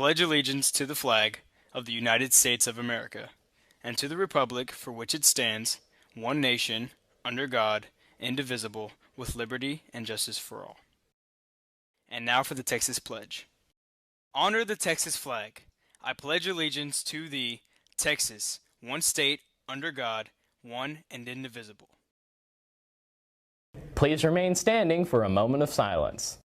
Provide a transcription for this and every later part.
pledge allegiance to the flag of the United States of America, and to the republic for which it stands, one nation, under God, indivisible, with liberty and justice for all. And now for the Texas Pledge. Honor the Texas flag. I pledge allegiance to thee, Texas, one state, under God, one and indivisible. Please remain standing for a moment of silence.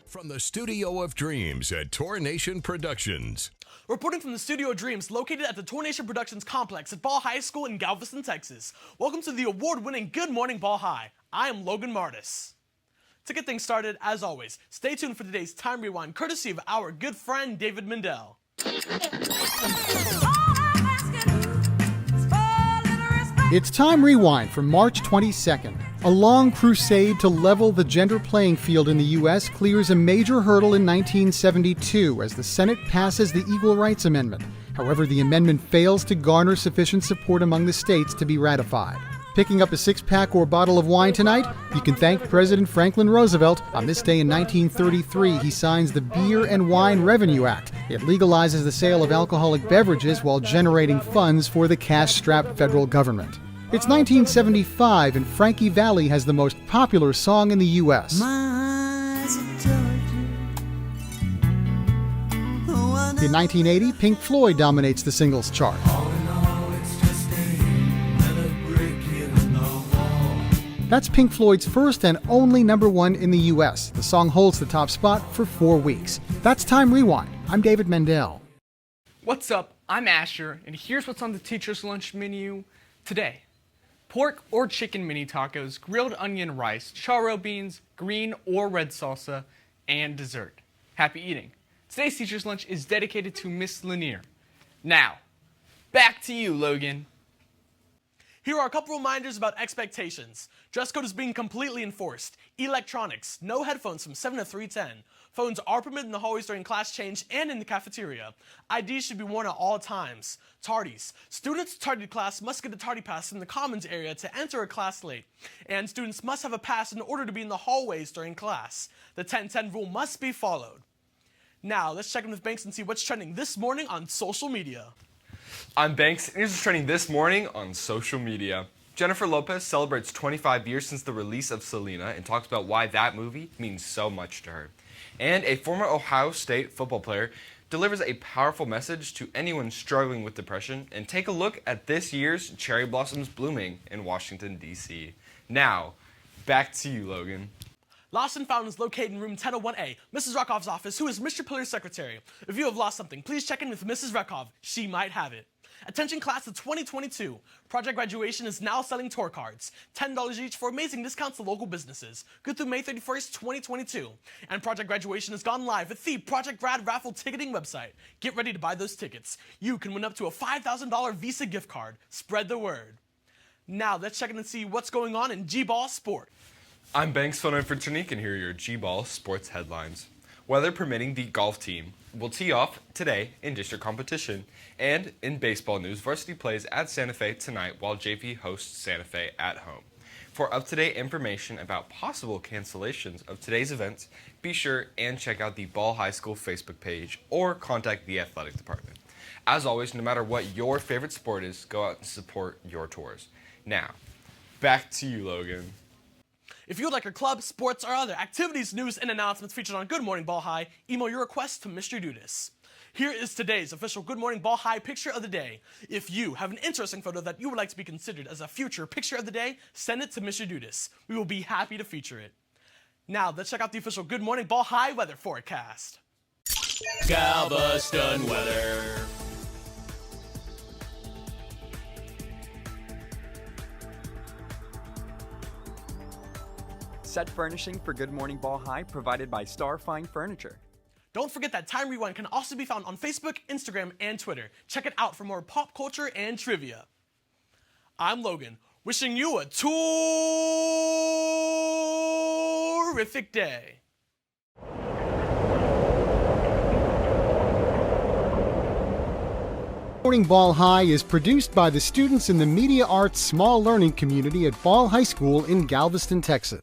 From the Studio of Dreams at Tour Nation Productions. Reporting from the Studio of Dreams, located at the Tour Nation Productions complex at Ball High School in Galveston, Texas. Welcome to the award-winning Good Morning Ball High. I am Logan Martis. To get things started, as always, stay tuned for today's Time Rewind, courtesy of our good friend David Mendel. It's Time Rewind for March 22nd. A long crusade to level the gender playing field in the U.S. clears a major hurdle in 1972 as the Senate passes the Equal Rights Amendment. However, the amendment fails to garner sufficient support among the states to be ratified. Picking up a six-pack or bottle of wine tonight, you can thank President Franklin Roosevelt. On this day in 1933, he signs the Beer and Wine Revenue Act. It legalizes the sale of alcoholic beverages while generating funds for the cash-strapped federal government. It's 1975, and Frankie Valli has the most popular song in the U.S. In 1980, Pink Floyd dominates the singles chart. That's Pink Floyd's first and only #1 in the U.S. The song holds the top spot for 4 weeks. That's Time Rewind. I'm David Mendel. What's up? I'm Asher, and here's what's on the teacher's lunch menu today. Pork or chicken mini tacos, grilled onion rice, charro beans, green or red salsa, and dessert. Happy eating. Today's teacher's lunch is dedicated to Miss Lanier. Now, back to you, Logan. Here are a couple reminders about expectations. Dress code is being completely enforced. Electronics, no headphones from 7 to 3:10. Phones are permitted in the hallways during class change and in the cafeteria. IDs should be worn at all times. Tardies. Students tardy class must get a tardy pass from the commons area to enter a class late. And students must have a pass in order to be in the hallways during class. The 10-10 rule must be followed. Now, let's check in with Banks and see what's trending this morning on social media. I'm Banks, and here's what's trending this morning on social media. Jennifer Lopez celebrates 25 years since the release of Selena and talks about why that movie means so much to her. And a former Ohio State football player delivers a powerful message to anyone struggling with depression. And take a look at this year's cherry blossoms blooming in Washington, D.C. Now, back to you, Logan. Lost and Found is located in room 1001A, Mrs. Rakov's office, who is Mr. Pillar's secretary. If you have lost something, please check in with Mrs. Rakov. She might have it. Attention class of 2022. Project Graduation is now selling tour cards. $10 each for amazing discounts to local businesses. Good through May 31st, 2022. And Project Graduation has gone live with the Project Grad raffle ticketing website. Get ready to buy those tickets. You can win up to a $5,000 Visa gift card. Spread the word. Now let's check in and see what's going on in G-Ball Sport. I'm Banks, filling in for Trinique, and here are your G-Ball sports headlines. Weather permitting, the golf team will tee off today in district competition. And in baseball news, varsity plays at Santa Fe tonight while JV hosts Santa Fe at home. For up-to-date information about possible cancellations of today's events, be sure and check out the Ball High School Facebook page or contact the athletic department. As always, no matter what your favorite sport is, go out and support your tours. Now, back to you, Logan. If you would like your club, sports, or other activities, news, and announcements featured on Good Morning Ball High, email your request to Mr. Dudis. Here is today's official Good Morning Ball High picture of the day. If you have an interesting photo that you would like to be considered as a future picture of the day, send it to Mr. Dudis. We will be happy to feature it. Now, let's check out the official Good Morning Ball High weather forecast. Galveston weather. Set furnishing for Good Morning Ball High provided by Star Fine Furniture. Don't forget that Time Rewind can also be found on Facebook, Instagram, and Twitter. Check it out for more pop culture and trivia. I'm Logan, wishing you a terrific day. Morning Ball High is produced by the students in the Media Arts Small Learning Community at Ball High School in Galveston, Texas.